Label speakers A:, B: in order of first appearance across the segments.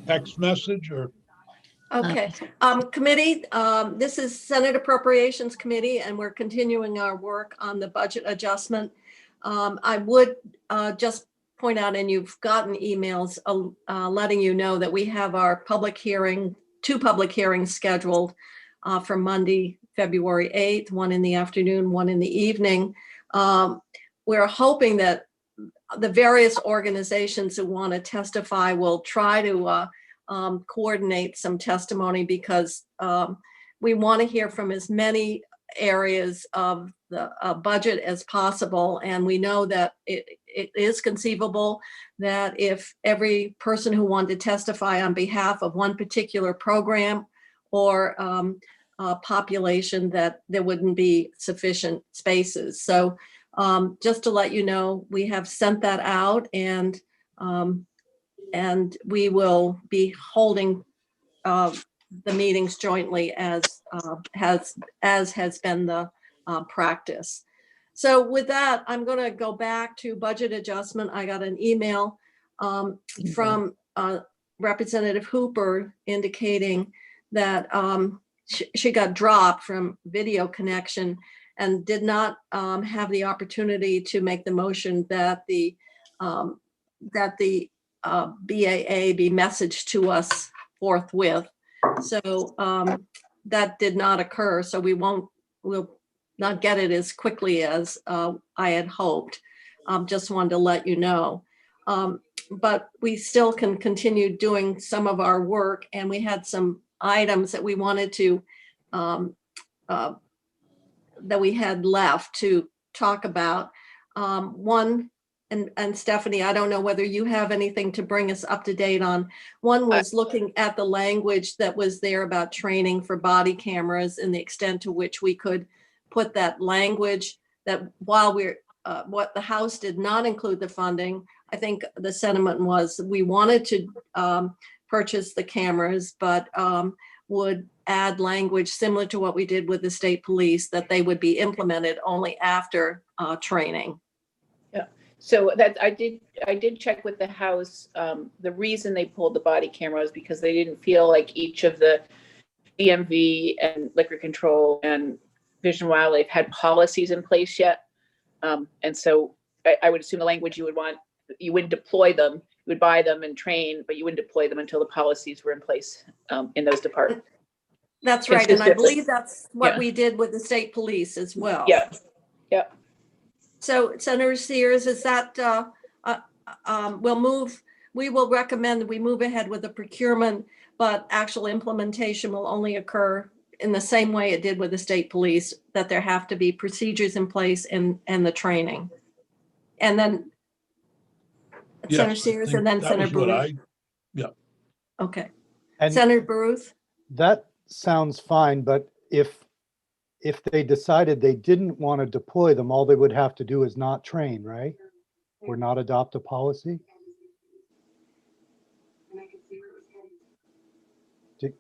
A: text message or?
B: Okay, committee, this is Senate Appropriations Committee, and we're continuing our work on the budget adjustment. I would just point out, and you've gotten emails letting you know that we have our public hearing, 2 public hearings scheduled for Monday, February 8th, one in the afternoon, one in the evening. We're hoping that the various organizations who want to testify will try to coordinate some testimony, because we want to hear from as many areas of the budget as possible. And we know that it is conceivable that if every person who wanted to testify on behalf of one particular program or population, that there wouldn't be sufficient spaces. So just to let you know, we have sent that out, and we will be holding the meetings jointly as has been the practice. So with that, I'm going to go back to budget adjustment. I got an email from Representative Hooper indicating that she got dropped from video connection and did not have the opportunity to make the motion that the BAA be messaged to us forthwith. So that did not occur. So we'll not get it as quickly as I had hoped. Just wanted to let you know. But we still can continue doing some of our work, and we had some items that we wanted to that we had left to talk about. One, and Stephanie, I don't know whether you have anything to bring us up to date on. One was looking at the language that was there about training for body cameras and the extent to which we could put that language that while we're, what the House did not include the funding. I think the sentiment was we wanted to purchase the cameras, but would add language similar to what we did with the state police, that they would be implemented only after training.
C: Yeah. So that I did check with the House. The reason they pulled the body camera was because they didn't feel like each of the DMV and liquor control and Fish and Wildlife had policies in place yet. And so I would assume the language you would want, you wouldn't deploy them, you would buy them and train, but you wouldn't deploy them until the policies were in place in those departments.
B: That's right. And I believe that's what we did with the state police as well.
C: Yeah. Yeah.
B: So Senator Sears, is that we will recommend that we move ahead with the procurement, but actual implementation will only occur in the same way it did with the state police, that there have to be procedures in place and the training. And then yes, Senator Sears and then Senator Baruth.
A: Yeah.
B: Okay.
D: And
B: Senator Baruth?
D: That sounds fine, but if they decided they didn't want to deploy them, all they would have to do is not train, right? Or not adopt a policy?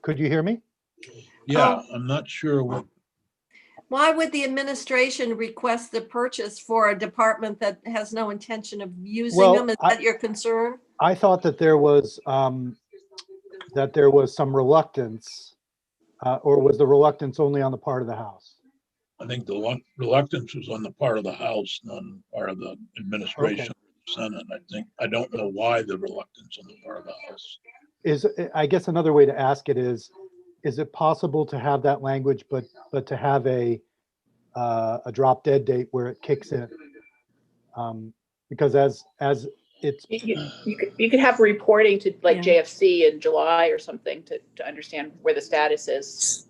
D: Could you hear me?
A: Yeah, I'm not sure what.
B: Why would the administration request the purchase for a department that has no intention of using them? Is that your concern?
D: I thought that there was some reluctance, or was the reluctance only on the part of the House?
A: I think the reluctance was on the part of the House, not on the part of the administration, okay. Or the Senate. I don't know why the reluctance on the part of the House.
D: I guess another way to ask it is it possible to have that language, but to have a drop dead date where it kicks in? Because as it's
C: you could have reporting to like JFC in July or something to understand where the status is.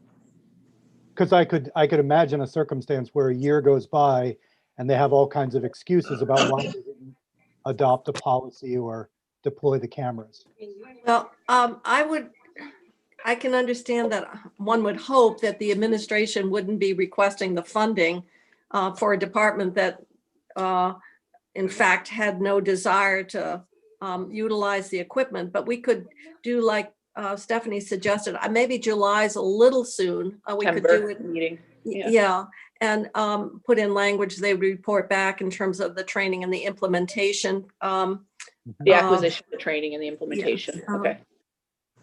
D: Because I could imagine a circumstance where a year goes by and they have all kinds of excuses about why they didn't adopt a policy or deploy the cameras.
B: Well, I can understand that one would hope that the administration wouldn't be requesting the funding for a department that in fact had no desire to utilize the equipment, but we could do like Stephanie suggested, maybe July's a little soon. We could do it
C: meeting.
B: Yeah, and put in language they report back in terms of the training and the implementation.
C: The acquisition, the training and the implementation.
B: Yes.
C: Okay.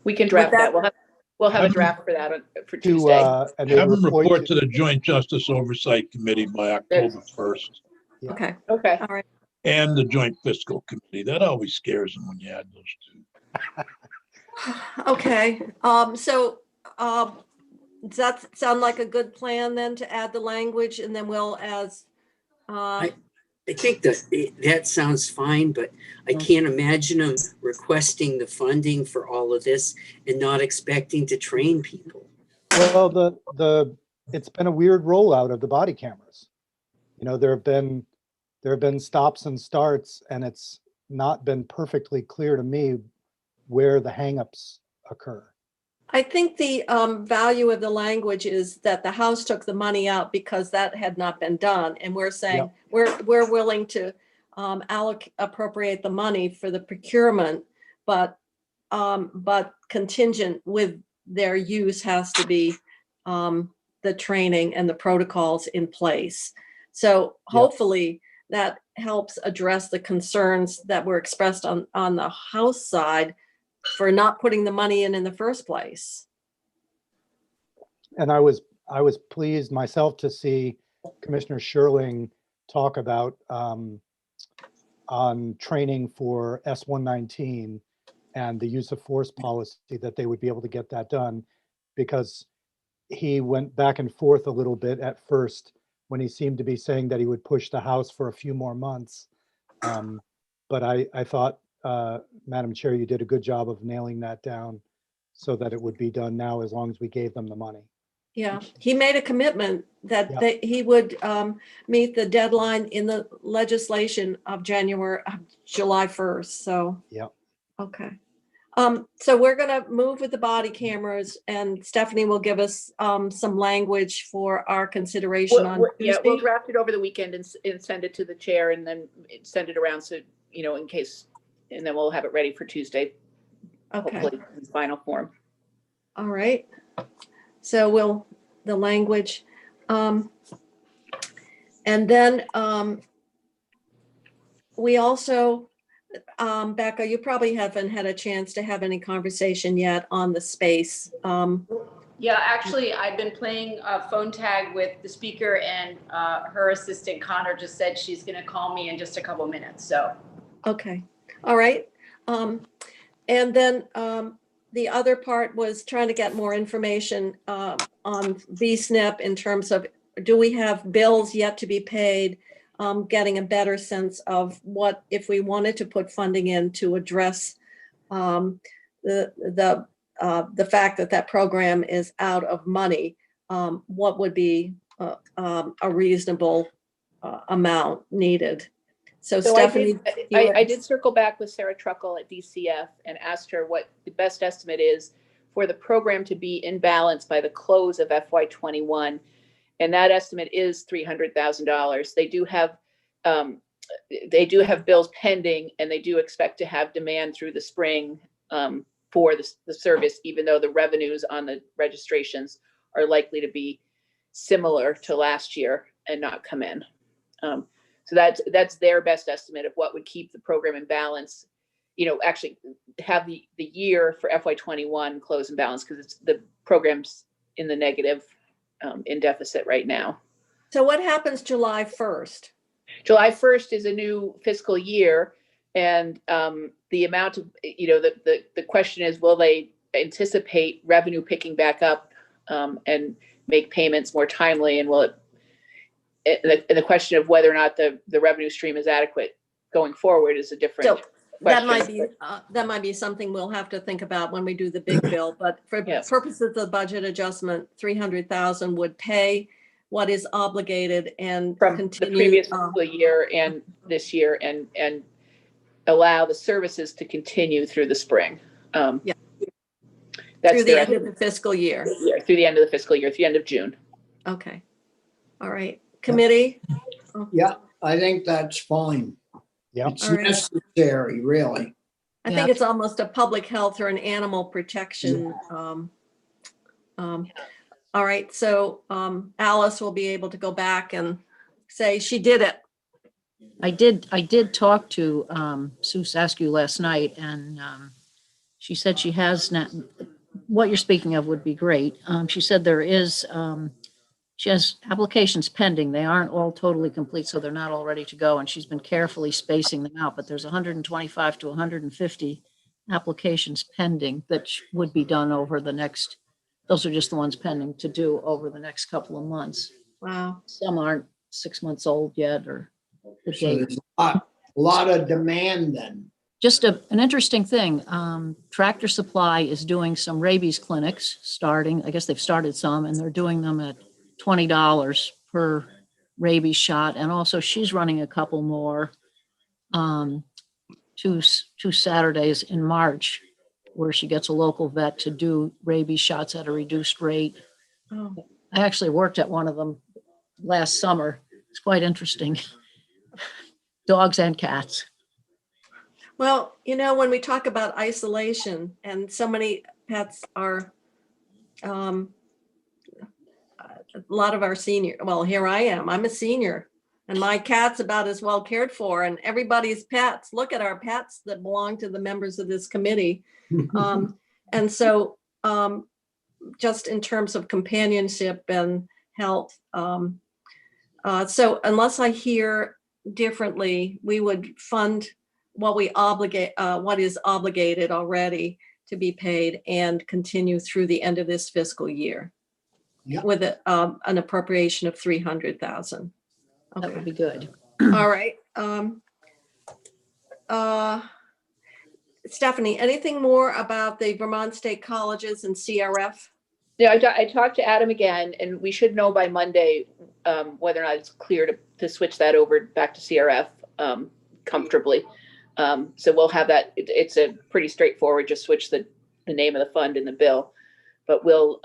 C: We can draft
B: that-
C: that. We'll have a draft for that for Tuesday.
D: And they
A: Have them report to
D: to,
A: the Joint Justice Oversight Committee by October 1st,
B: Okay,
C: Okay.
B: all right.
A: and the Joint Fiscal Committee. That always scares them when you add those two.
B: Okay, so, does that sound like a good plan then to add the language and then we'll
E: I think that sounds fine, but I can't imagine them requesting the funding for all of this and not expecting to train people.
D: well, it's been a weird rollout of the body cameras. You know, there have been stops and starts, and it's not been perfectly clear to me where the hangups occur.
B: I think the value of the language is that the House took the money out because that had not been done. And we're saying we're willing to appropriate the money for the procurement, but contingent with their use has to be the training and the protocols in place. So hopefully that helps address the concerns that were expressed on the House side for not putting the money in the first place.
D: And I was pleased myself to see Commissioner Sherling talk about on training for S-119 and the use of force policy, that they would be able to get that done, because he went back and forth a little bit at first when he seemed to be saying that he would push the House for a few more months. But I thought, Madam Chair, you did a good job of nailing that down so that it would be done now as long as we gave them the money.
B: Yeah, he made a commitment that he would meet the deadline in the legislation of July 1st. So, okay. So we're going to move with the body cameras, and Stephanie will give us some language for our consideration on Tuesday.
C: We'll draft it over the weekend and send it to the chair, and then send it around, so, you know, in case, and then we'll have it ready for Tuesday.
B: Okay.
C: Hopefully in final form.
B: All right. So the language, and then we also, Becca, you probably haven't had a chance to have any conversation yet on the space.
F: Yeah, actually, I've been playing phone tag with the speaker, and her assistant Connor just said she's going to call me in just a couple minutes. So,
B: okay, all right. And then the other part was trying to get more information on VSNP in terms of, do we have bills yet to be paid? Getting a better sense of what, if we wanted to put funding in to address the fact that program is out of money, what would be a reasonable amount needed? So Stephanie,
C: I did circle back with Sarah Truckle at DCF and asked her what the best estimate is for the program to be in balance by the close of FY21. And that estimate is $300,000. They do have bills pending, and they do expect to have demand through the spring for the service, even though the revenues on the registrations are likely to be similar to last year and not come in. So that's their best estimate of what would keep the program in balance, you know, actually have the year for FY21 close in balance, because it's the program's in the negative, in deficit right now.
B: so what happens July 1st?
C: July 1st is a new fiscal year, and the amount of, you know, the question is, will they anticipate revenue picking back up and make payments more timely, and will it, and the question of whether or not the revenue stream is adequate going forward is a different
B: So
C: question.
B: that might be something we'll have to think about when we do the big bill, but for purposes of the budget adjustment, 300,000 would pay what is obligated and
C: From
B: continue
C: the previous fiscal year and this year, and allow the services to continue through the spring.
B: through
C: That's
B: the end of the fiscal year.
C: through the end of the fiscal year, through the end of June.
B: Okay. All right. Committee?
G: Yeah, I think that's fine.
D: Yeah.
G: It's
B: All right.
G: necessary, really.
B: I think it's almost a public health or an animal protection. All right, so Alice will be able to go back and say she did it.
H: I did talk to Sue Saskew last night, and she said she has not, what you're speaking of would be great. She said there is, she has applications pending. They aren't all totally complete, so they're not all ready to go. And she's been carefully spacing them out, but there's 125 to 150 applications pending that would be done over the next, those are just the ones pending to do over the next couple of months.
B: Wow.
H: Some aren't 6 months old yet, or the
G: So
H: date.
G: there's a lot of demand then.
H: Just an interesting thing, Tractor Supply is doing some rabies clinics starting, I guess they've started some, and they're doing them at $20 per rabies shot. And also she's running a couple more, two Saturdays in March, where she gets a local vet to do rabies shots at a reduced rate.
B: Oh.
H: I actually worked at one of them last summer. It's quite interesting. Dogs and cats.
B: Well, when we talk about isolation and so many pets are, a lot of our senior, well, here I am, I'm a senior and my cat's about as well cared for, and everybody's pets, look at our pets that belong to the members of this committee. And so just in terms of companionship and health. So unless I hear differently, we would fund what is obligated already to be paid and continue through the end of this fiscal year.
G: Yeah.
B: With an appropriation of 300,000.
H: That would be good.
B: All right. Stephanie, anything more about the Vermont State Colleges and CRF?
C: Yeah, I talked to Adam again, and we should know by Monday whether or not it's clear to switch that over back to CRF comfortably. So we'll have that. It's a pretty straightforward, just switch the name of the fund in the bill, but we'll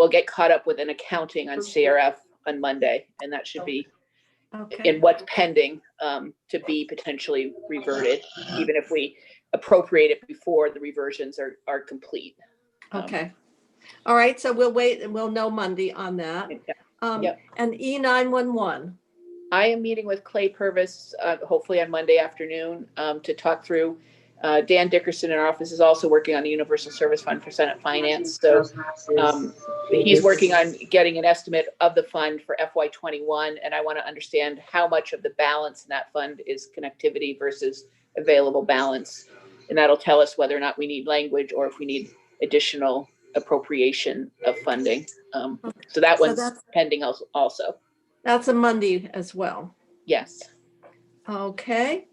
C: get caught up with an accounting on CRF on Monday, and that should be in what's pending to be potentially reverted, even if we appropriate it before the reversions are complete.
B: Okay. All right. So we'll wait and we'll know Monday on that.
C: Yep.
B: And E911.
C: I am meeting with Clay Purvis, hopefully on Monday afternoon, to talk through. Dan Dickerson in our office is also working on the Universal Service Fund for Senate Finance. So he's working on getting an estimate of the fund for FY21. And I want to understand how much of the balance in that fund is connectivity versus available balance. And that'll tell us whether or not we need language or if we need additional appropriation of funding. So that one's pending also.
B: That's a Monday as well.
C: Yes.
B: Okay.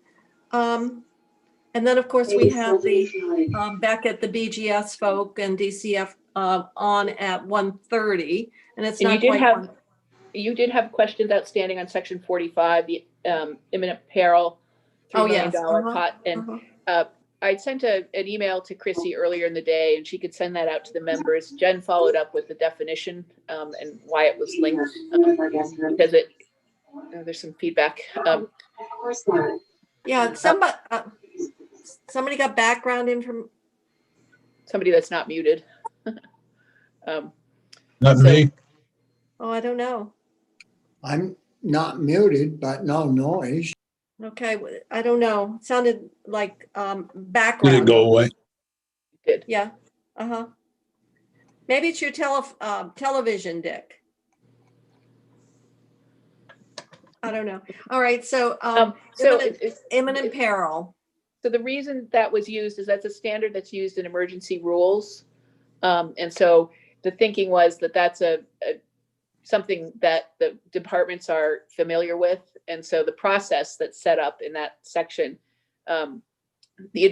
B: And then, of course, we have the Beckett, the BGS folk and DCF on at 1:30, and it's not quite.
C: You did have questions outstanding on section 45, the imminent peril $3 million pot, and I'd sent an email to Chrissy earlier in the day, and she could send that out to the members. Jen followed up with the definition and why it was linked, because there's some feedback.
B: Yeah, somebody got background information.
C: Somebody that's not muted.
A: Not me.
B: Oh, I don't know.
G: I'm not muted, but no noise.
B: Okay, I don't know. It sounded like background.
A: Did it go away?
C: Good.
B: Yeah. Maybe it's your television, Dick. I don't know. All right. So, imminent peril.
C: So the reason that was used is that's a standard that's used in emergency rules. And so the thinking was that that's something that the departments are familiar with. And so the process that's set up in that section, the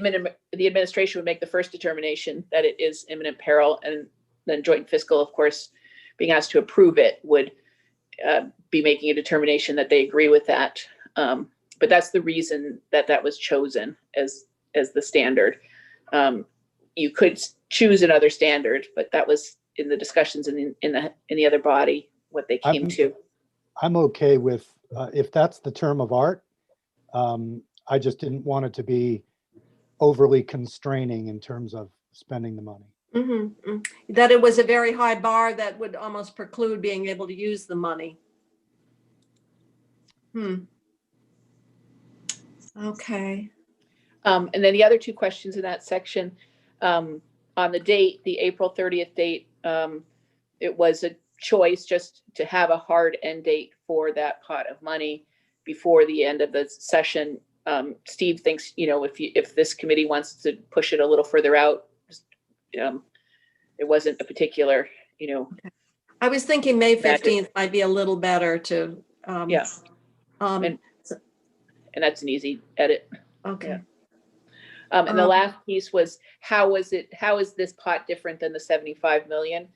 C: administration would make the first determination that it is imminent peril, and then joint fiscal, of course, being asked to approve it, would be making a determination that they agree with that. But that's the reason that was chosen as the standard. You could choose another standard, but that was in the discussions in the other body what they came to.
D: I'm okay with if that's the term of art. I just didn't want it to be overly constraining in terms of spending the money.
B: Mm-hmm. That it was a very high bar that would almost preclude being able to use the money. Okay.
C: And then the other two questions in that section, on the date, the April 30th date, it was a choice just to have a hard end date for that pot of money before the end of the session. Steve thinks, if this committee wants to push it a little further out, it wasn't a particular,
B: I was thinking May
C: Magic.
B: 15th might be a little better to.
C: Yeah.
B: And,
C: and that's an easy edit.
B: okay.
C: And the last piece was, how is this pot different than the 75 million?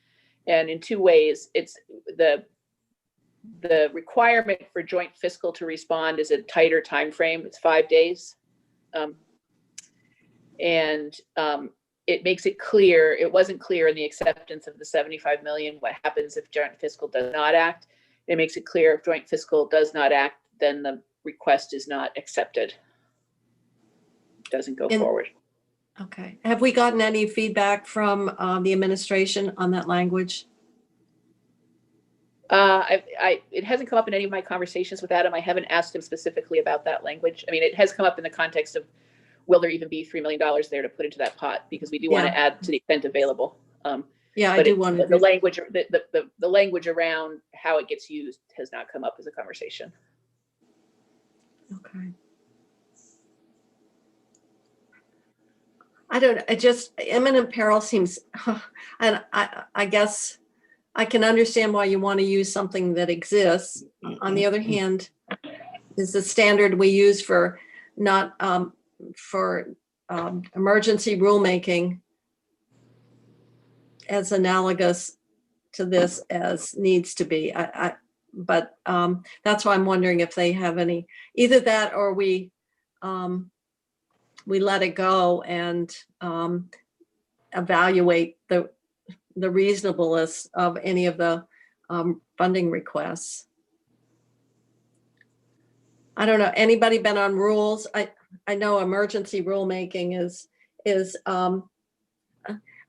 C: And in two ways, it's the requirement for joint fiscal to respond is a tighter time frame. It's 5 days. It makes it clear, it wasn't clear in the acceptance of the 75 million, what happens if joint fiscal does not act. It makes it clear if joint fiscal does not act, then the request is not accepted. Doesn't go forward.
B: Okay. Have we gotten any feedback from the administration on that language?
C: It hasn't come up in any of my conversations with Adam. I haven't asked him specifically about that language. I mean, it has come up in the context of, will there even be $3 million there to put into that pot? Because we do want to add to the extent available.
B: Yeah, I do want to.
C: The language, the language around how it gets used has not come up as a conversation.
B: Okay. I don't, it just, imminent peril seems, and I guess I can understand why you want to use something that exists. On the other hand, is the standard we use for not, emergency rulemaking as analogous to this as needs to be. But that's why I'm wondering if they have any, either that or we let it go and evaluate the reasonableness of any of the funding requests. I don't know, anybody been on rules? I know emergency rulemaking is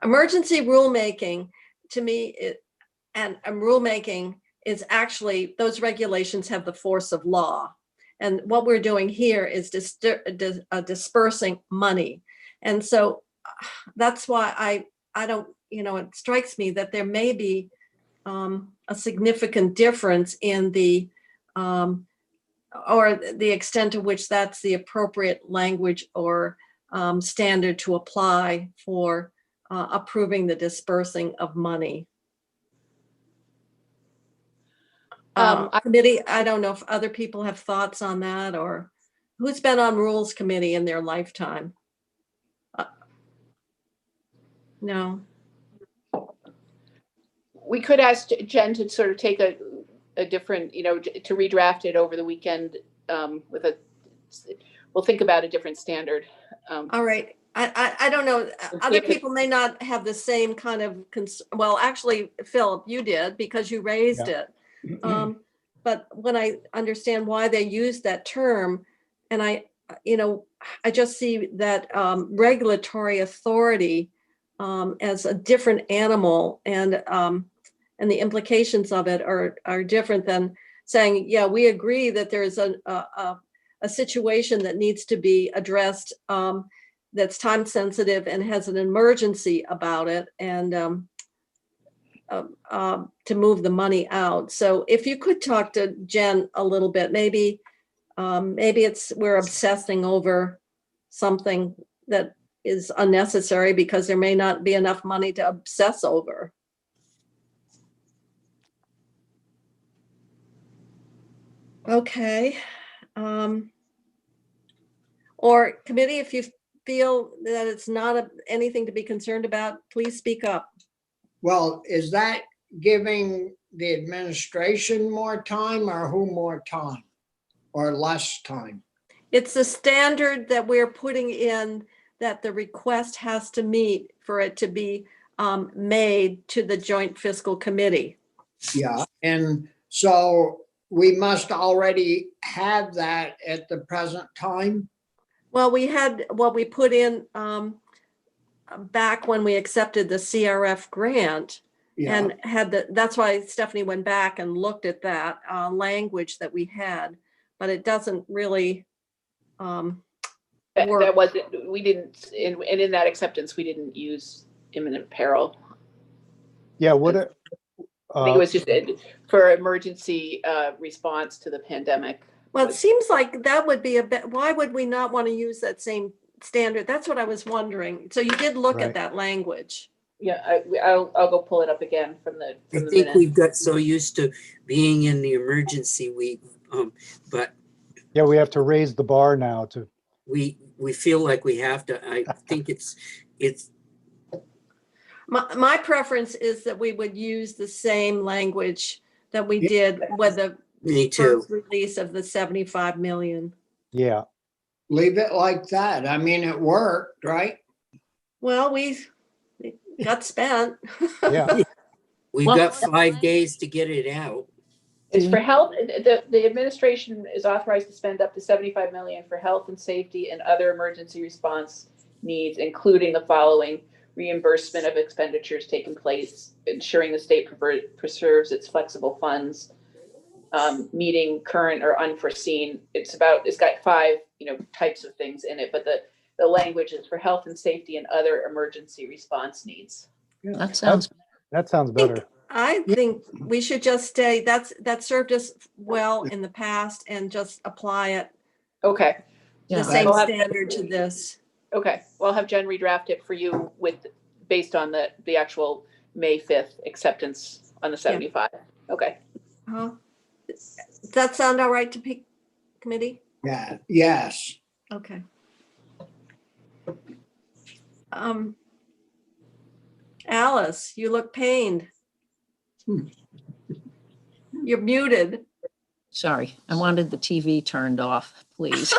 B: emergency rulemaking to me, and rulemaking is actually, those regulations have the force of law. And what we're doing here is dispersing money. And so that's why I don't, it strikes me that there may be a significant difference in the, or the extent to which that's the appropriate language or standard to apply for approving the dispersing of money. Committee, I don't know if other people have thoughts on that, or who's been on rules committee in their lifetime? No.
C: We could ask Jen to sort of take a different, to redraft it over the weekend we'll think about a different standard.
B: All right. I don't know. Other people may not have the same kind of, well, actually, Philip, you did because you raised it. But when I understand why they use that term, and I just see that regulatory authority as a different animal, and the implications of it are different than saying, yeah, we agree that there's a situation that needs to be addressed that's time sensitive and has an emergency about it, and to move the money out. So if you could talk to Jen a little bit, maybe we're obsessing over something that is unnecessary because there may not be enough money to obsess over. Okay. Or committee, if you feel that it's not anything to be concerned about, please speak up.
G: Well, is that giving the administration more time, or who more time or less time?
B: It's the standard that we're putting in that the request has to meet for it to be made to the Joint Fiscal Committee.
G: Yeah, and so we must already have that at the present time.
B: Well, we had what we put in back when we accepted the CRF grant, and had that's why Stephanie went back and looked at that language that we had, but it doesn't really work.
C: That wasn't, we didn't, and in that acceptance, we didn't use imminent peril.
D: Yeah, what,
C: I think it was just for emergency response to the pandemic.
B: Well, it seems like that would be a bit, why would we not want to use that same standard? That's what I was wondering. So you did look
D: Right.
B: at that language.
C: Yeah, I'll go pull it up again from the
E: I
C: minute.
E: think we've got so used to being in the emergency week, but
D: yeah, we have to raise the bar now to,
E: we feel like we have to. I think it's
B: My preference is that we would use the same language that we did with the
E: me too.
B: first release of the 75 million.
D: yeah.
G: Leave it like that. I mean, it worked, right?
B: Well, we got spent.
D: Yeah.
E: We've
H: Well-
E: got 5 days to get it out.
C: It's for health, the administration is authorized to spend up to 75 million for health and safety and other emergency response needs, including the following: reimbursement of expenditures taking place, ensuring the state preserves its flexible funds, meeting current or unforeseen. It's got 5, types of things in it, but the language is for health and safety and other emergency response needs.
H: That sounds,
D: That sounds better.
B: I think we should just stay, that served us well in the past and just apply it,
C: Okay,
B: the
H: yeah,
B: same
C: I'll have-
B: standard to this.
C: okay. Well, I'll have Jen redraft it for you based on the actual May 5th acceptance on the 75. Okay.
B: Huh? Does that sound all right to pick committee?
G: Yeah, yes.
B: Okay. Alice, you look pained. You're muted.
H: sorry. I wanted the TV turned off, please.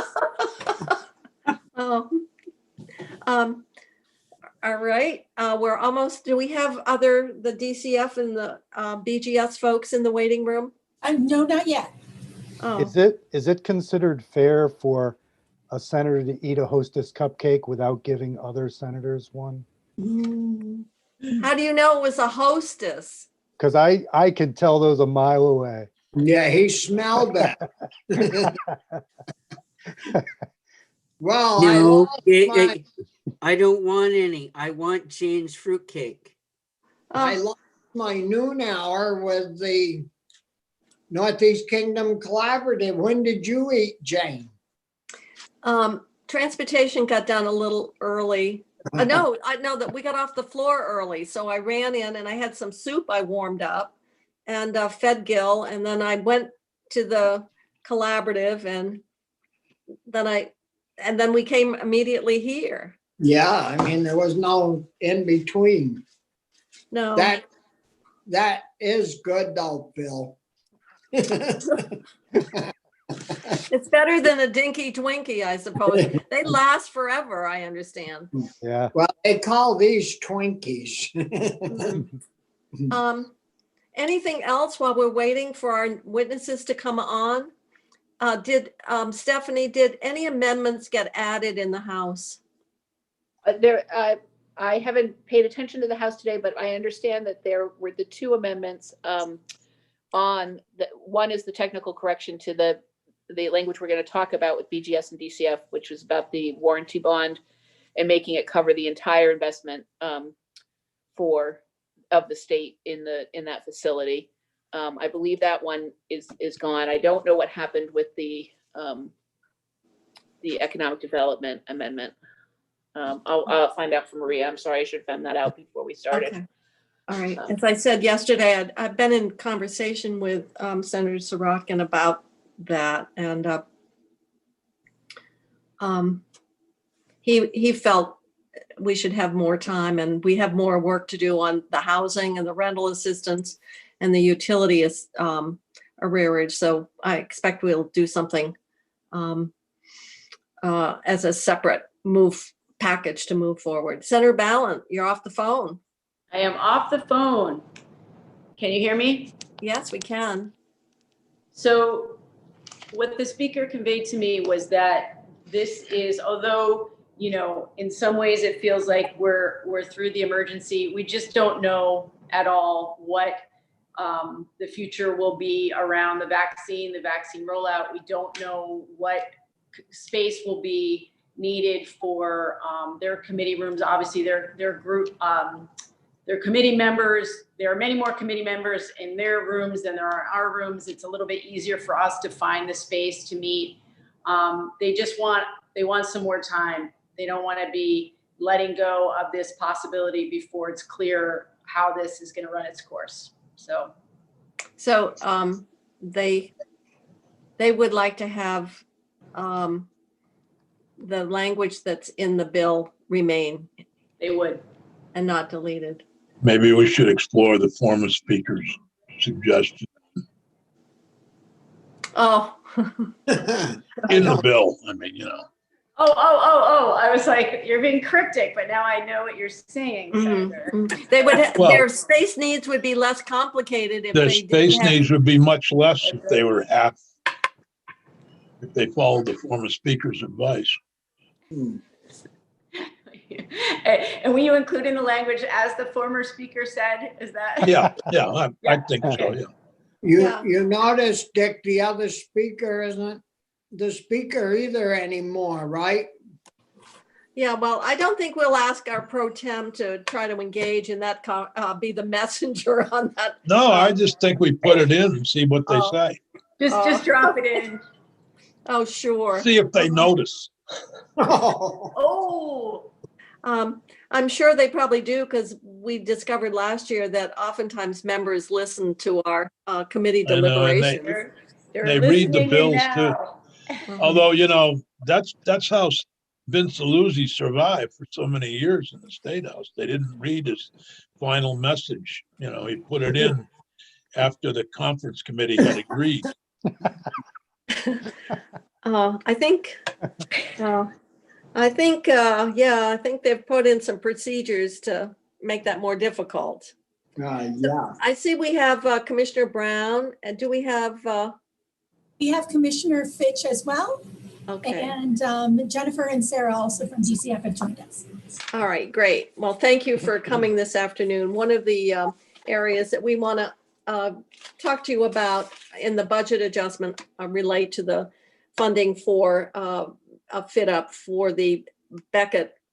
B: Oh. All right, we're almost, do we have the DCF and the BGS folks in the waiting room?
I: No, not yet.
B: Oh,
D: Is it considered fair for a senator to eat a Hostess cupcake without giving other senators one?
B: how do you know it was a hostess?
D: Because I could tell those a mile away.
G: Yeah, he smelled it. Well,
E: No,
G: my-
E: I don't want any. I want Jane's fruitcake.
G: I
B: Oh,
G: lost my noon hour with the Northeast Kingdom Collaborative. When did you eat, Jane?
B: transportation got done a little early. No, I know that we got off the floor early, so I ran in and I had some soup I warmed up and fed Gil, and then I went to the collaborative and then we came immediately here.
G: Yeah, I mean, there was no in between.
B: No,
G: That is good though, Bill.
B: it's better than a Dinky Twinkie, I suppose. They last forever, I understand.
D: Yeah.
G: Well, they call these Twinkies.
B: Anything else while we're waiting for our witnesses to come on? Stephanie, did any amendments get added in the House?
C: I haven't paid attention to the House today, but I understand that there were the 2 amendments on one is the technical correction to the language we're going to talk about with BGS and DCF, which was about the warranty bond and making it cover the entire investment of the state in that facility. I believe that one is gone. I don't know what happened with the economic development amendment. I'll find out from Maria. I'm sorry, I should have found that out before we started.
B: Okay. All right. As I said yesterday, I've been in conversation with Senator Sorokin about that, and he felt we should have more time, and we have more work to do on the housing and the rental assistance and the utility arrearage. So I expect we'll do something as a separate package to move forward. Senator Ballant, you're off the phone.
F: I am off the phone. Can you hear me?
B: Yes, we can.
F: So what the speaker conveyed to me was that this is, although, in some ways it feels like we're through the emergency, we just don't know at all what the future will be around the vaccine rollout. We don't know what space will be needed for their committee rooms. Obviously, their group, their committee members. There are many more committee members in their rooms than there are in our rooms. It's a little bit easier for us to find the space to meet. They want some more time. They don't want to be letting go of this possibility before it's clear how this is going to run its course. So
B: they would like to have the language that's in the bill remain
F: they would.
B: and not deleted.
A: Maybe we should explore the former speaker's suggestion
B: Oh,
A: in the bill. I mean, you know.
F: Oh, I was like, you're being cryptic, but now I know what you're saying, Senator.
B: they would,
A: Well,
B: their space needs would be less complicated if
A: Their
B: they didn't
A: space
B: have.
A: needs would be much less if they were half, if they followed the former speaker's advice.
F: And will you include in the language as the former speaker said? Is that?
A: Yeah, I think so, yeah.
G: You notice, Dick, the other speaker isn't the speaker either anymore, right?
B: Yeah, well, I don't think we'll ask our pro tem to try to engage in that, be the messenger on that.
A: No, I just think we put it in and see what they
B: Oh.
A: say.
F: Just drop it in.
B: Oh, sure.
A: See if they notice.
F: Oh,
B: I'm sure they probably do, because we discovered last year that oftentimes members listen to our committee
A: I know, and they-
B: deliberations.
F: they're
A: They read the
F: listening in
A: bills, too.
F: now.
A: Although, you know, that's how Vince Saluzzi survived for so many years in the State House. They didn't read his final message. You know, he put it in after the conference committee had agreed.
B: I think they've put in some procedures to make that more difficult.
G: Yeah.
B: I see we have Commissioner Brown, and do we have,
I: We have Commissioner Fitch as well,
B: okay,
I: and Jennifer and Sarah also from DCF have joined us.
B: all right, great. Well, thank you for coming this afternoon. One of the areas that we want to talk to you about in the budget adjustment relate to the funding for a fit up for the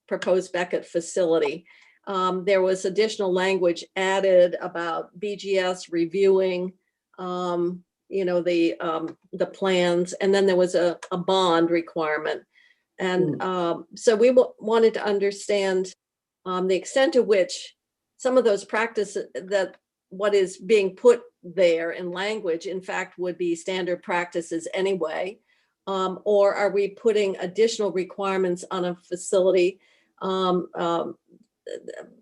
B: proposed Beckett facility. There was additional language added about BGS reviewing, the plans, and then there was a bond requirement. And so we wanted to understand the extent to which some of those practices that what is being put there in language, in fact, would be standard practices anyway. Or are we putting additional requirements on a facility?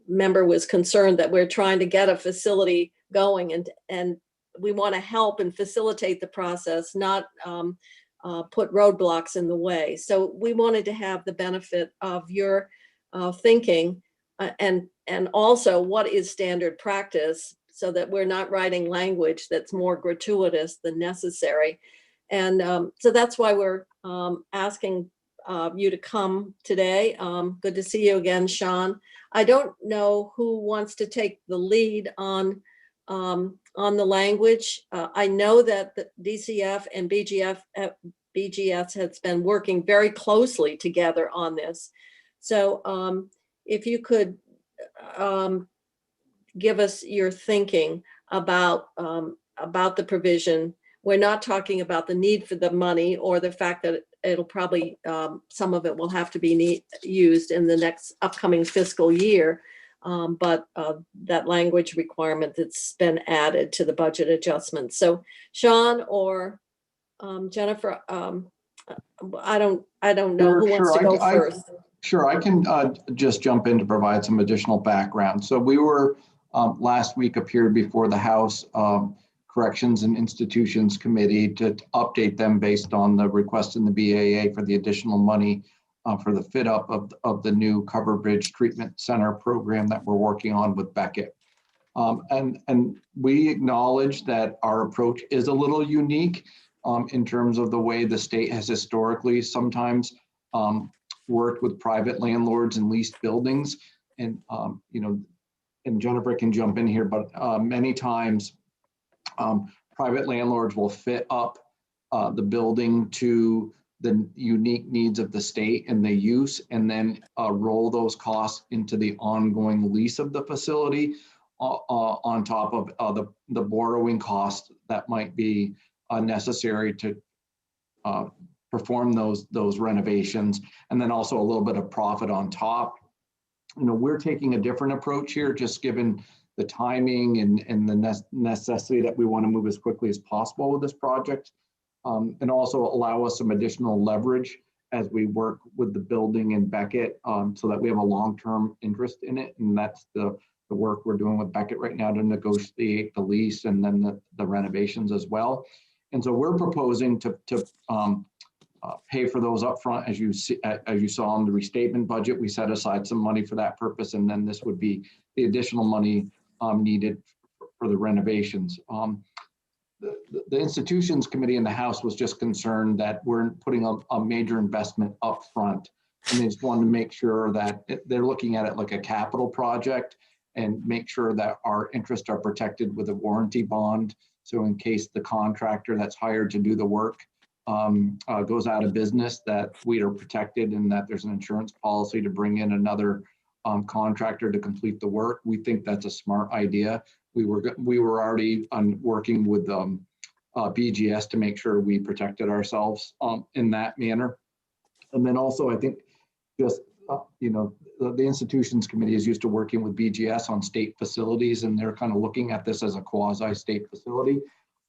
B: Member was concerned that we're trying to get a facility going, and we want to help and facilitate the process, not put roadblocks in the way. So we wanted to have the benefit of your thinking and also what is standard practice, so that we're not writing language that's more gratuitous than necessary. And so that's why we're asking you to come today. Good to see you again, Sean. I don't know who wants to take the lead on the language. I know that the DCF and BGS has been working very closely together on this. So if you could give us your thinking about the provision. We're not talking about the need for the money or the fact that it'll probably, some of it will have to be used in the next upcoming fiscal year. But that language requirement that's been added to the budget adjustment. So Sean or Jennifer, I don't know who wants to go first.
J: Sure, I can just jump in to provide some additional background. So we were last week appeared before the House Corrections and Institutions Committee to update them based on the request in the BAA for the additional money for the fit up of the new Cover Bridge Treatment Center program that we're working on with Beckett. And we acknowledge that our approach is a little unique in terms of the way the state has historically sometimes worked with private landlords and leased buildings. And, and Jennifer can jump in here, but many times private landlords will fit up the building to the unique needs of the state and the use, and then roll those costs into the ongoing lease of the facility on top of the borrowing costs that might be necessary to perform those renovations, and then also a little bit of profit on top. You know, we're taking a different approach here, just given the timing and the necessity that we want to move as quickly as possible with this project, and also allow us some additional leverage as we work with the building in Beckett, so that we have a long-term interest in it. And that's the work we're doing with Beckett right now to negotiate the lease and then the renovations as well. And so we're proposing to pay for those upfront. As you saw in the restatement budget, we set aside some money for that purpose, and then this would be the additional money needed for the renovations. The institutions committee in the House was just concerned that we're putting a major investment up front, and they just wanted to make sure that they're looking at it like a capital project and make sure that our interests are protected with a warranty bond. So in case the contractor that's hired to do the work goes out of business, that we are protected and that there's an insurance policy to bring in another contractor to complete the work. We think that's a smart idea. We were already working with BGS to make sure we protected ourselves in that manner. And then also, I think just, you know, the institutions committee is used to working with BGS on state facilities, and they're kind of looking at this as a quasi-state facility.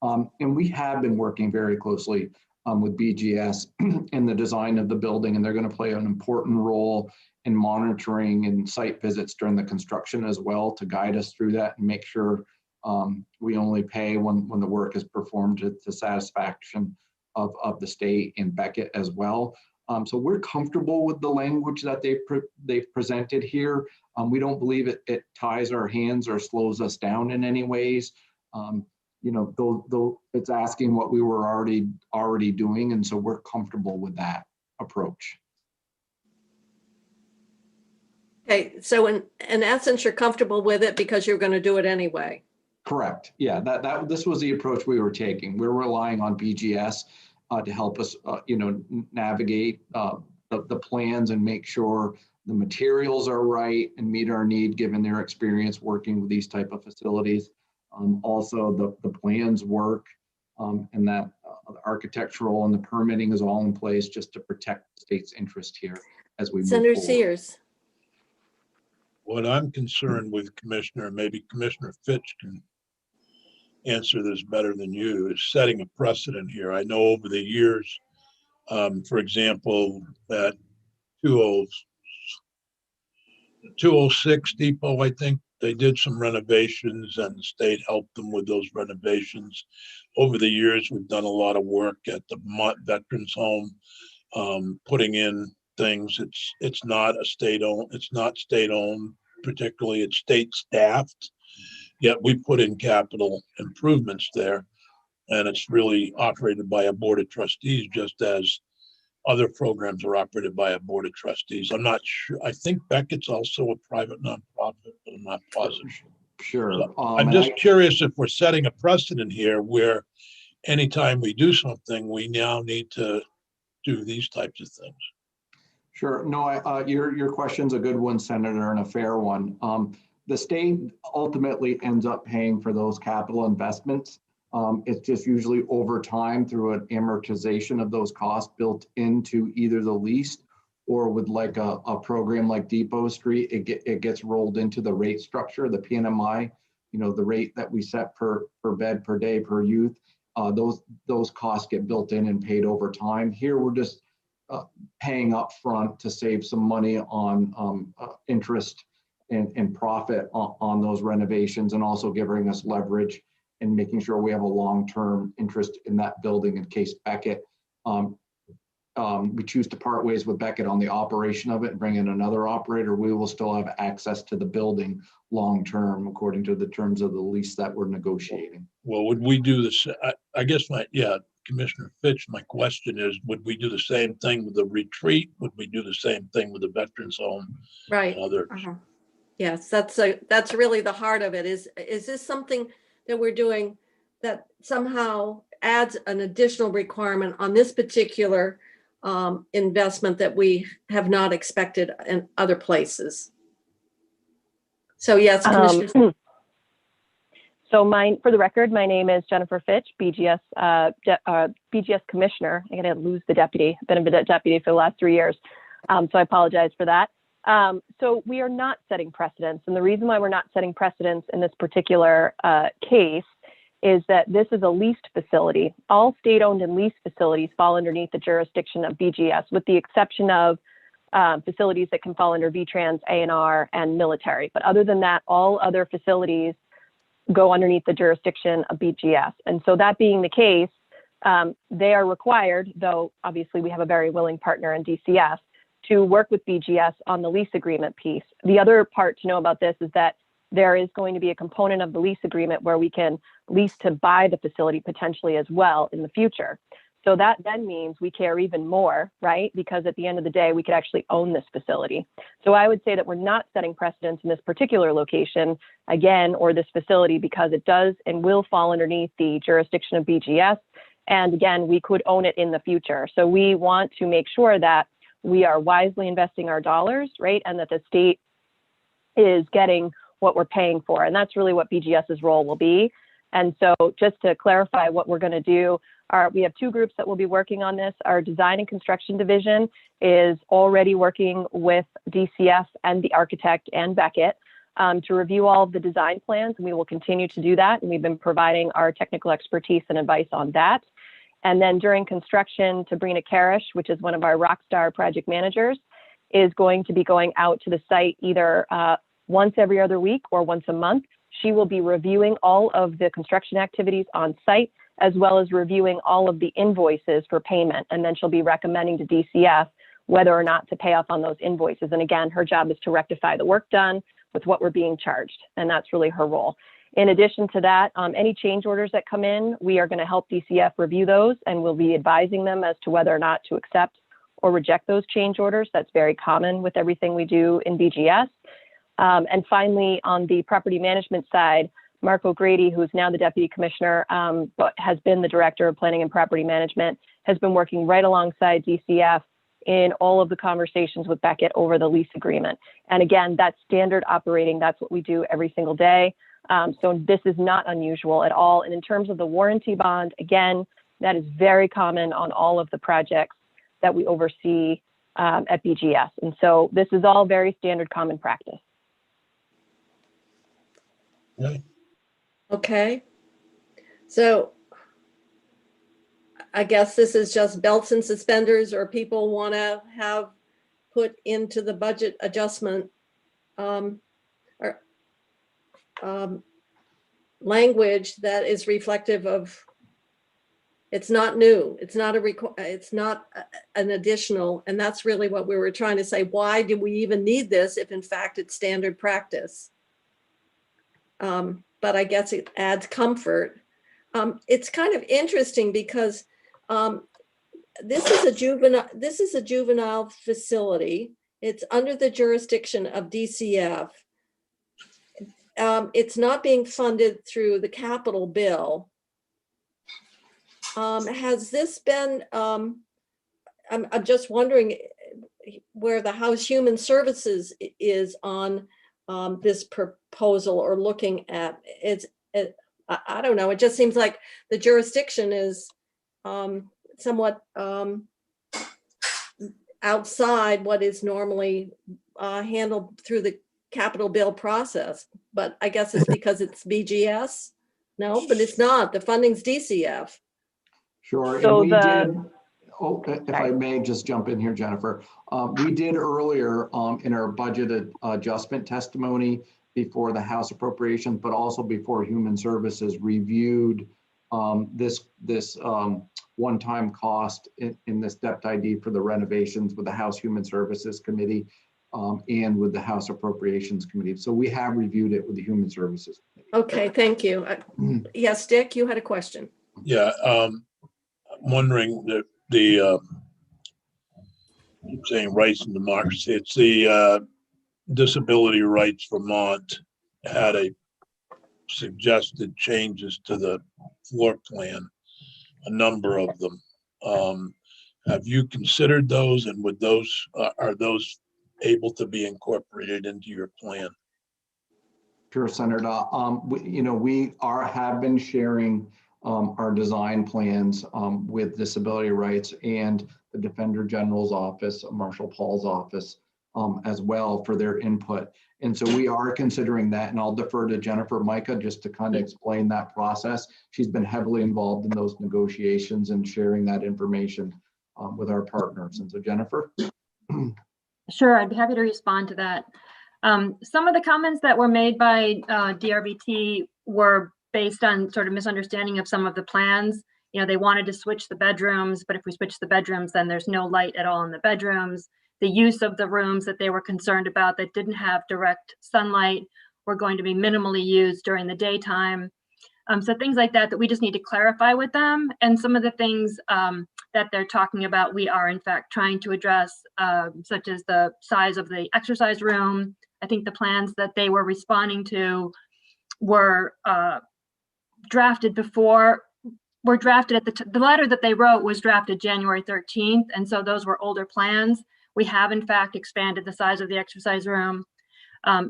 J: And we have been working very closely with BGS in the design of the building, and they're going to play an important role in monitoring and site visits during the construction as well, to guide us through that and make sure we only pay when the work is performed to satisfaction of the state and Beckett as well. So we're comfortable with the language that they've presented here. We don't believe it ties our hands or slows us down in any ways. You know, though it's asking what we were already doing, and so we're comfortable with that approach.
B: Okay, so in essence, you're comfortable with it because you're going to do it anyway.
J: Correct. Yeah, this was the approach we were taking. We're relying on BGS to help us, you know, navigate the plans and make sure the materials are right and meet our need given their experience working with these type of facilities. Also, the plans work, and that the architectural and the permitting is all in place just to protect the state's interest here as we move
B: Senator
J: forward.
B: Sears.
A: What I'm concerned with, Commissioner, maybe Commissioner Fitch can answer this better than you, is setting a precedent here. I know over the years, for example, at 206 Depot, I think they did some renovations and the state helped them with those renovations. Over the years, we've done a lot of work at the Veterans Home, putting in things. It's not state-owned, particularly it's state staffed, yet we put in capital improvements there, and it's really operated by a board of trustees, just as other programs are operated by a board of trustees. I'm not sure. I think Beckett's also a private nonprofit, but I'm not positive.
J: Sure.
A: So I'm just curious if we're setting a precedent here where anytime we do something, we now need to do these types of things.
J: Sure. No, your question's a good one, Senator, and a fair one. The state ultimately ends up paying for those capital investments. It's just usually over time through an amortization of those costs built into either the lease or with like a program like Depot Street, it gets rolled into the rate structure, the PNMI, you know, the rate that we set per bed, per day, per youth. Those costs get built in and paid over time. Here, we're just paying up front to save some money on interest and profit on those renovations, and also giving us leverage and making sure we have a long-term interest in that building in case Beckett, we choose to part ways with Beckett on the operation of it and bring in another operator, we will still have access to the building long-term according to the terms of the lease that we're negotiating.
A: Well, would we do this? I guess Commissioner Fitch, my question is, would we do the same thing with the retreat? Would we do the same thing with the Veterans Home?
B: Right.
A: And others?
B: Yes, that's really the heart of it. Is this something that we're doing that somehow adds an additional requirement on this particular investment that we have not expected in other places. So yes, Commissioner.
K: So for the record, my name is Jennifer Fitch, BGS Commissioner. I'm going to lose the deputy. I've been a deputy for the last 3 years. So I apologize for that. So we are not setting precedents. And the reason why we're not setting precedents in this particular case is that this is a leased facility. All state-owned and leased facilities fall underneath the jurisdiction of BGS, with the exception of facilities that can fall under VTrans, A&R, and military. But other than that, all other facilities go underneath the jurisdiction of BGS. And so that being the case, they are required, though obviously we have a very willing partner in DCF, to work with BGS on the lease agreement piece. The other part to know about this is that there is going to be a component of the lease agreement where we can lease to buy the facility potentially as well in the future. So that then means we care even more, right? Because at the end of the day, we could actually own this facility. So I would say that we're not setting precedents in this particular location, again, or this facility, because it does and will fall underneath the jurisdiction of BGS. And again, we could own it in the future. So we want to make sure that we are wisely investing our dollars, right? And that the state is getting what we're paying for. And that's really what BGS's role will be. And so just to clarify what we're going to do, we have 2 groups that will be working on this. Our design and construction division is already working with DCF and the architect and Beckett to review all of the design plans. And we will continue to do that. And we've been providing our technical expertise and advice on that. And then during construction, Sabrina Karish, which is one of our rockstar project managers, is going to be going out to the site either once every other week or once a month. She will be reviewing all of the construction activities on site, as well as reviewing all of the invoices for payment. And then she'll be recommending to DCF whether or not to pay off on those invoices. And again, her job is to rectify the work done with what we're being charged. And that's really her role. In addition to that, any change orders that come in, we are going to help DCF review those, and we'll be advising them as to whether or not to accept or reject those change orders. That's very common with everything we do in BGS. And finally, on the property management side, Mark O'Grady, who is now the Deputy Commissioner, but has been the Director of Planning and Property Management, has been working right alongside DCF in all of the conversations with Beckett over the lease agreement. And again, that's standard operating. That's what we do every single day. So this is not unusual at all. And in terms of the warranty bond, again, that is very common on all of the projects that we oversee at BGS. And so this is all very standard common practice.
B: Okay. So I guess this is just belts and suspenders, or people want to have put into the budget adjustment language that is reflective of, it's not new, it's not it's not an additional, and that's really what we were trying to say. Why do we even need this if in fact it's standard practice? But I guess it adds comfort. It's kind of interesting because this is a juvenile facility. It's under the jurisdiction of DCF. It's not being funded through the capital bill. Has this been, I'm just wondering where the House Human Services is on this proposal, or looking at it. I don't know. It just seems like the jurisdiction is somewhat outside what is normally handled through the capital bill process. But I guess it's because it's BGS. No, but it's not. The funding's DCF.
J: Sure.
K: So
J: And we did, if I may just jump in here, Jennifer, we did earlier in our budget adjustment testimony before the House Appropriations, but also before Human Services reviewed this one-time cost in this DEPT ID for the renovations with the House Human Services Committee and with the House Appropriations Committee. So we have reviewed it with the Human Services Committee.
B: Okay, thank you. Yes, Dick, you had a question.
A: Yeah, I'm wondering that the I'm saying rights and democracy. It's the Disability Rights Vermont had a suggested changes to the floor plan, a number of them. Have you considered those, and would those, are those able to be incorporated into your plan?
J: Sure, Senator. Have been sharing our design plans with Disability Rights and the Defender General's office, Marshall Paul's office, as well for their input. And so we are considering that, and I'll defer to Jennifer Micah just to kind of explain that process. She's been heavily involved in those negotiations and sharing that information with our partners. And so Jennifer.
L: Sure, I'd be happy to respond to that. Some of the comments that were made by DRBT were based on sort of misunderstanding of some of the plans. They wanted to switch the bedrooms, but if we switch the bedrooms, then there's no light at all in the bedrooms. The use of the rooms that they were concerned about that didn't have direct sunlight were going to be minimally used during the daytime. So things like that we just need to clarify with them. And some of the things that they're talking about, we are in fact trying to address, such as the size of the exercise room. I think the plans that they were responding to were drafted at the letter that they wrote was drafted January 13th. And so those were older plans. We have in fact expanded the size of the exercise room.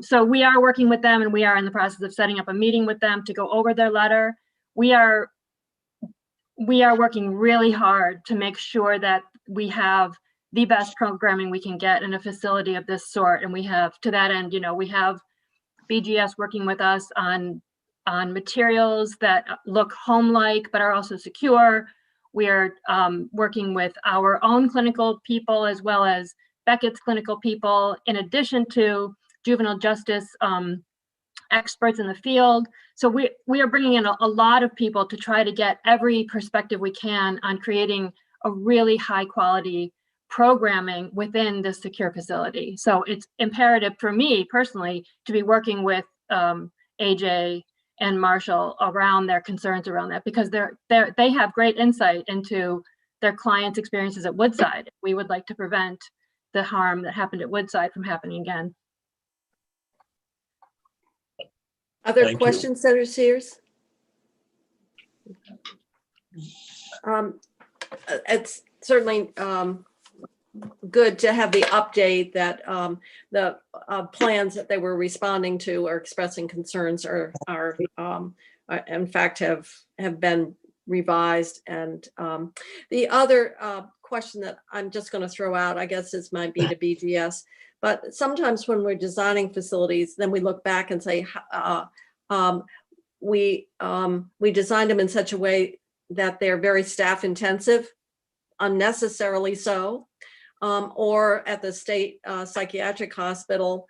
L: So we are working with them, and we are in the process of setting up a meeting with them to go over their letter. We are working really hard to make sure that we have the best programming we can get in a facility of this sort. And we have, to that end, we have BGS working with us on materials that look home-like but are also secure. We are working with our own clinical people as well as Beckett's clinical people, in addition to juvenile justice experts in the field. So we are bringing in a lot of people to try to get every perspective we can on creating a really high quality programming within this secure facility. So it's imperative for me personally to be working with AJ and Marshall around their concerns around that, because they have great insight into their clients' experiences at Woodside. We would like to prevent the harm that happened at Woodside from happening again.
B: Other
A: Thank
B: questions, Senator Sears? It's certainly good to have the update that the plans that they were responding to or expressing concerns are in fact have been revised. And the other question that I'm just going to throw out, I guess this might be to BGS, but sometimes when we're designing facilities, then we look back and say, we designed them in such a way that they're very staff intensive, unnecessarily so, or at the state psychiatric hospital,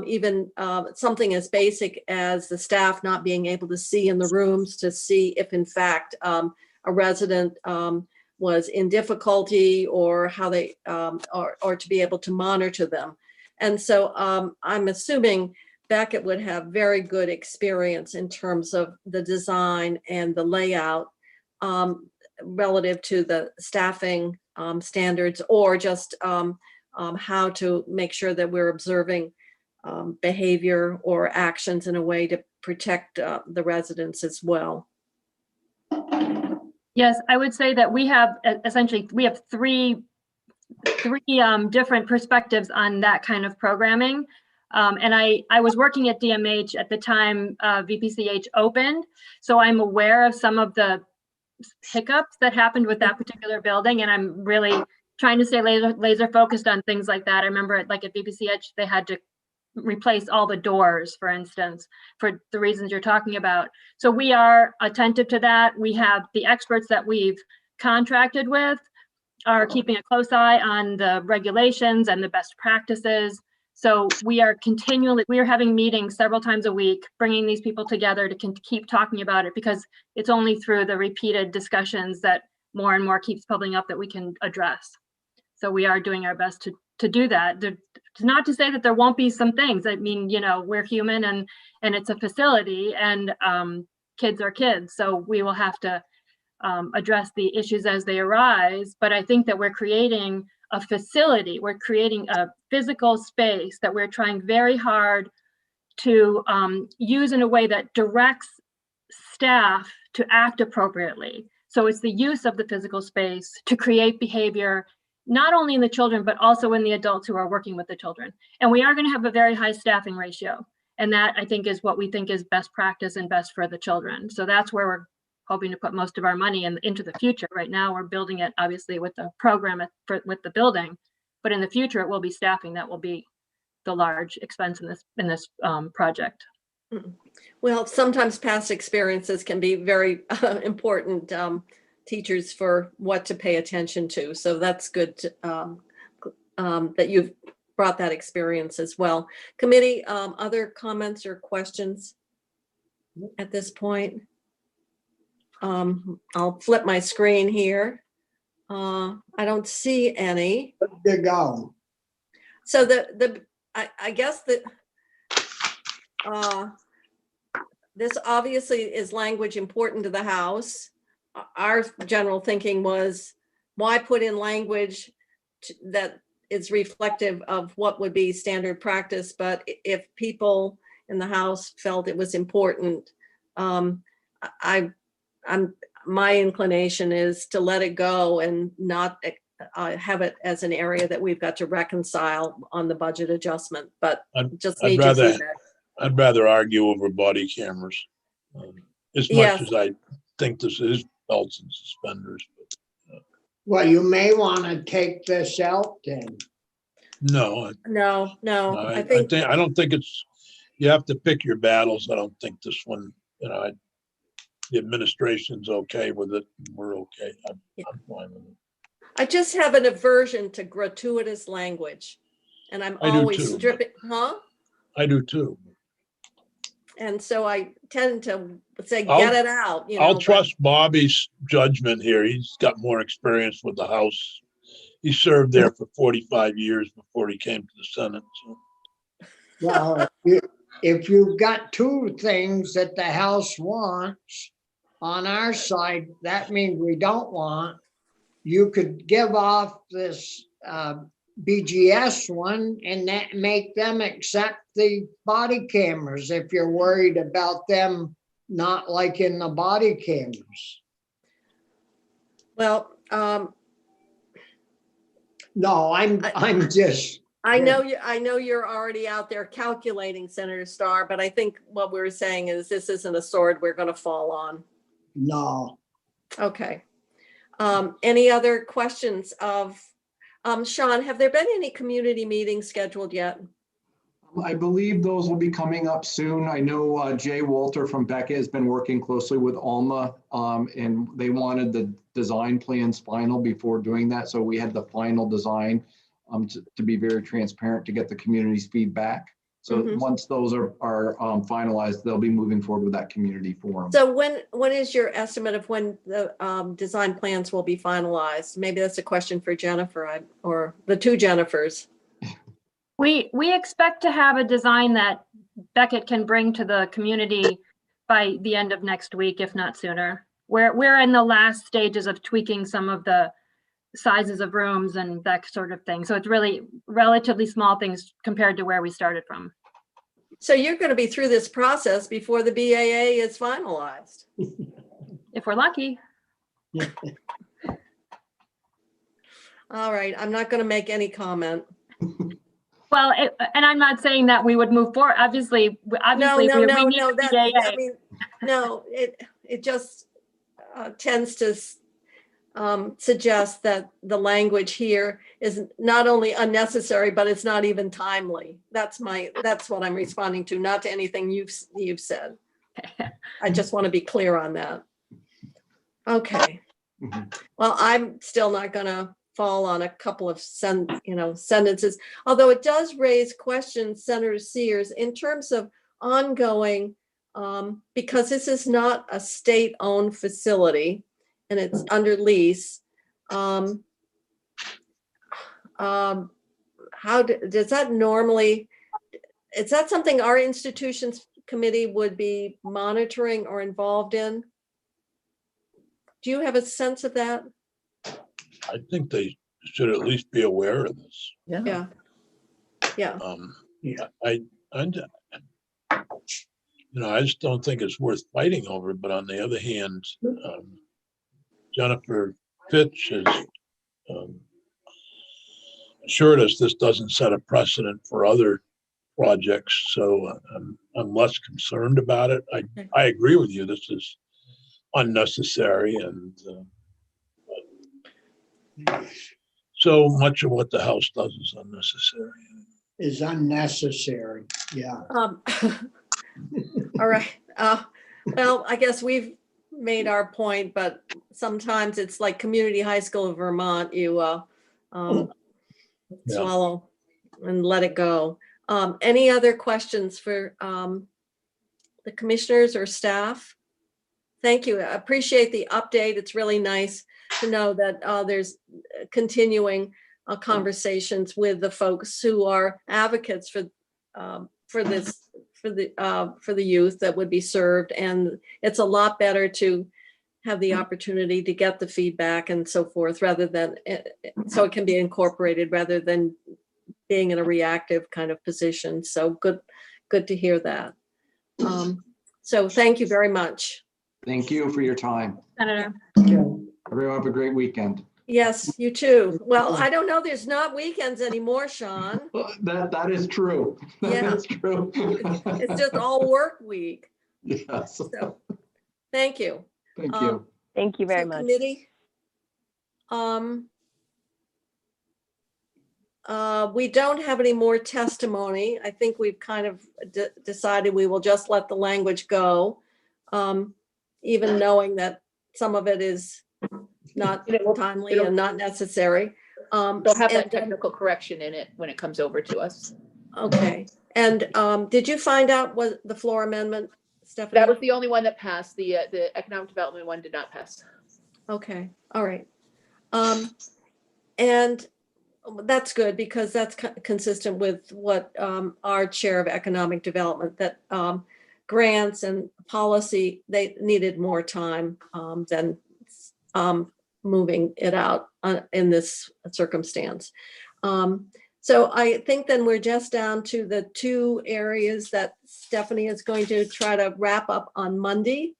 B: even something as basic as the staff not being able to see in the rooms to see if in fact a resident was in difficulty, or how they, or to be able to monitor them. And so I'm assuming Beckett would have very good experience in terms of the design and the layout relative to the staffing standards, or just how to make sure that we're observing behavior or actions in a way to protect the residents as well.
L: Yes, I would say that we have essentially, we have three different perspectives on that kind of programming. And I was working at DMH at the time VPCH opened, so I'm aware of some of the hiccups that happened with that particular building, and I'm really trying to stay laser focused on things like that. I remember like at VPCH, they had to replace all the doors, for instance, for the reasons you're talking about. So we are attentive to that. We have the experts that we've contracted with are keeping a close eye on the regulations and the best practices. So we are having meetings several times a week, bringing these people together to keep talking about it, because it's only through the repeated discussions that more and more keeps bubbling up that we can address. So we are doing our best to do that. It's not to say that there won't be some things. I mean, we're human, and it's a facility, and kids are kids. So we will have to address the issues as they arise. But I think that we're creating a facility, we're creating a physical space that we're trying very hard to use in a way that directs staff to act appropriately. So it's the use of the physical space to create behavior, not only in the children, but also in the adults who are working with the children. And we are going to have a very high staffing ratio. And that, I think, is what we think is best practice and best for the children. So that's where we're hoping to put most of our money into the future. Right now, we're building it, obviously, with the program with the building. But in the future, it will be staffing that will be the large expense in this project.
B: Well, sometimes past experiences can be very important teachers for what to pay attention to. So that's good that you've brought that experience as well. Committee, other comments or questions at this point? I'll flip my screen here. I don't see any.
G: Good to go.
B: So I guess that this obviously is language important to the House. Our general thinking was, why put in language that is reflective of what would be standard practice? But if people in the House felt it was important, my inclination is to let it go and not have it as an area that we've got to reconcile on the budget adjustment, but just need your feedback.
A: I'd rather argue over body cameras, as much as I think this is belts and suspenders. But,
G: Well, you may want to take this out then.
A: no,
B: I
A: don't think it's. You have to pick your battles. I don't think this one. The administration's okay with it. We're okay. I'm fine with it.
B: I just have an aversion to gratuitous language, and I'm always stripping,
A: I do too.
B: And so I tend to say, get it out.
A: I'll trust Bobby's judgment here. He's got more experience with the House. He served there for 45 years before he came to the Senate. So.
G: Well, if you've got two things that the House wants on our side, that means we don't want. You could give off this BGS one and that make them accept the body cameras if you're worried about them not liking the body cameras.
B: Well,
G: no, I'm just.
B: I know you're already out there calculating, Senator Starr, but I think what we're saying is this isn't a sword we're going to fall on.
G: No.
B: Okay. Any other questions of Sean? Have there been any community meetings scheduled yet?
J: I believe those will be coming up soon. I know Jay Walter from Beckett has been working closely with Alma, and they wanted the design plans final before doing that. So we had the final design to be very transparent to get the community's feedback. So once those are finalized, they'll be moving forward with that community forum.
B: So when is your estimate of when the design plans will be finalized? Maybe that's a question for Jennifer or the two Jennifers.
L: We expect to have a design that Beckett can bring to the community by the end of next week, if not sooner. We're in the last stages of tweaking some of the sizes of rooms and that sort of thing. So it's really relatively small things compared to where we started from.
B: So you're going to be through this process before the BAA is finalized.
L: If we're lucky.
B: All right, I'm not going to make any comment.
L: Well, and I'm not saying that we would move forward. Obviously, we need the BAA.
B: I mean, no, it just tends to suggest that the language here is not only unnecessary, but it's not even timely. That's what I'm responding to, not to anything you've said. I just want to be clear on that. Okay. Well, I'm still not going to fall on a couple of sentences, although it does raise questions, Senator Sears, in terms of ongoing, because this is not a state-owned facility and it's under lease. How does that normally, is that something our institutions committee would be monitoring or involved in? Do you have a sense of that?
A: I think they should at least be aware of this.
B: Yeah.
A: I just don't think it's worth fighting over. But on the other hand, Jennifer Fitch has assured us this doesn't set a precedent for other projects, so I'm less concerned about it. I agree with you. This is unnecessary, and so much of what the House does is unnecessary.
G: Is unnecessary, yeah.
B: All right. Well, I guess we've made our point, but sometimes it's like Community High School of Vermont. You swallow and let it go. Any other questions for the commissioners or staff? Thank you. I appreciate the update. It's really nice to know that there's continuing conversations with the folks who are advocates for this, for the youth that would be served. And it's a lot better to have the opportunity to get the feedback and so forth, rather than, so it can be incorporated rather than being in a reactive kind of position. So good to hear that. So thank you very much.
J: Thank you for your time.
L: Senator.
J: Everyone have a great weekend.
B: Yes, you too. Well, I don't know, there's not weekends anymore, Sean.
J: That is true.
B: Yeah.
J: That's true.
B: It's just all work week.
J: Yes.
B: So, thank you.
J: Thank you.
K: Thank you very
B: So
K: much.
B: Committee, we don't have any more testimony. I think we've kind of decided we will just let the language go, even knowing that some of it is not timely and not necessary.
C: They'll have that technical correction in it when it comes over to us.
B: Okay. And did you find out what the floor amendment, Stephanie?
C: That was the only one that passed. The economic development one did not pass.
B: Okay. All right. And that's good, because that's consistent with what our chair of economic development, that grants and policy, they needed more time than moving it out in this circumstance. So I think then we're just down to the two areas that Stephanie is going to try to wrap up on Monday.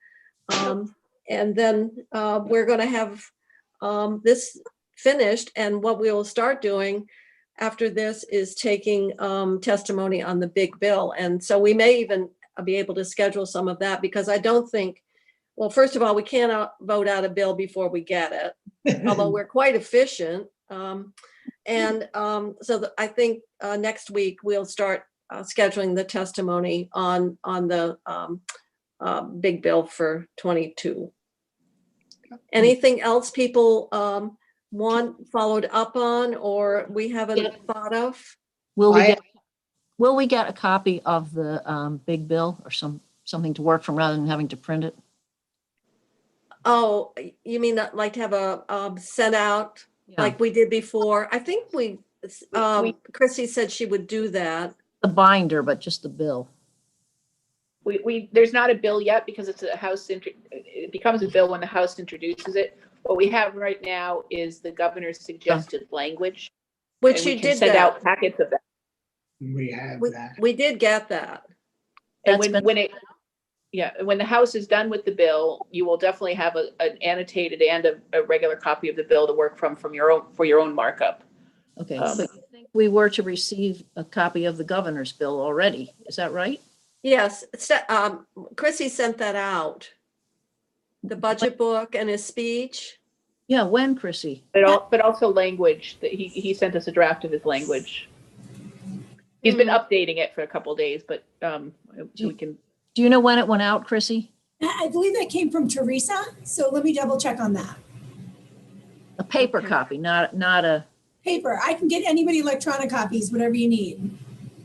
B: And then we're going to have this finished. And what we will start doing after this is taking testimony on the big bill. And so we may even be able to schedule some of that, because I don't think, well, first of all, we cannot vote out a bill before we get it, although we're quite efficient. So I think next week we'll start scheduling the testimony on the big bill for 22. Anything else people want followed up on, or we haven't thought of?
H: Will we get a copy of the big bill, or something to work from rather than having to print it?
B: Oh, you mean like to have a sent out like we did before? I think Chrissy said she would do that.
H: The binder, but just the bill.
C: There's not a bill yet, because it's a House, it becomes a bill when the House introduces it. What we have right now is the governor's suggested language,
B: which
C: you
B: you did
C: send out packets of that.
G: We have that.
B: We did get that.
C: And when the House is done with the bill, you will definitely have an annotated and a regular copy of the bill to work from for your own markup.
H: Okay, so you think we were to receive a copy of the governor's bill already? Is that right?
B: Yes, Chrissy sent that out. The budget book and his speech.
H: Yeah, when, Chrissy?
C: But also language, that he sent us a draft of his language. He's been updating it for a couple of days, but so we can.
H: Do you know when it went out, Chrissy?
I: I believe that came from Teresa, so let me double check on that.
H: A paper copy, not a.
I: Paper, I can get anybody electronic copies, whatever you need.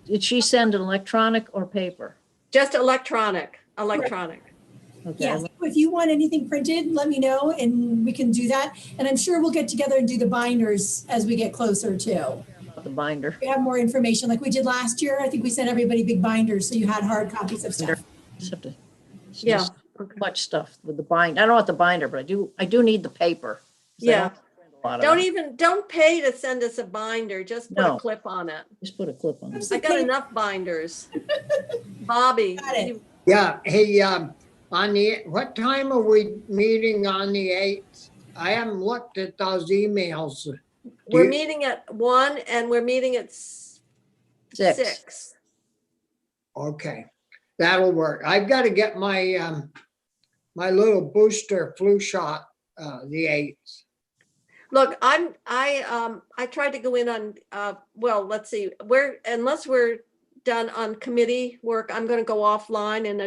H: Did she send an electronic or paper?
B: Just electronic.
H: Okay.
I: Yes, if you want anything printed, let me know and we can do that. And I'm sure we'll get together and do the binders as we get closer too.
H: The binder.
I: We have more information like we did last year. I think we sent everybody big binders, so you had hard copies of stuff.
B: Yeah.
H: Much stuff with the bind. I don't want the binder, but I do need the paper.
B: Yeah. Don't pay to send us a binder. Just put a clip on it.
H: Just put a clip on it.
B: I got enough binders. Bobby.
G: Yeah. Hey, what time are we meeting on the 8th? I haven't looked at those emails.
B: We're
G: you-
B: meeting at 1 and we're meeting at 6.
G: Okay, that'll work. I've got to get my, my little booster flu shot, the 8th.
B: Look, I tried to go in on, well, let's see, unless we're done on committee work, I'm going to go offline and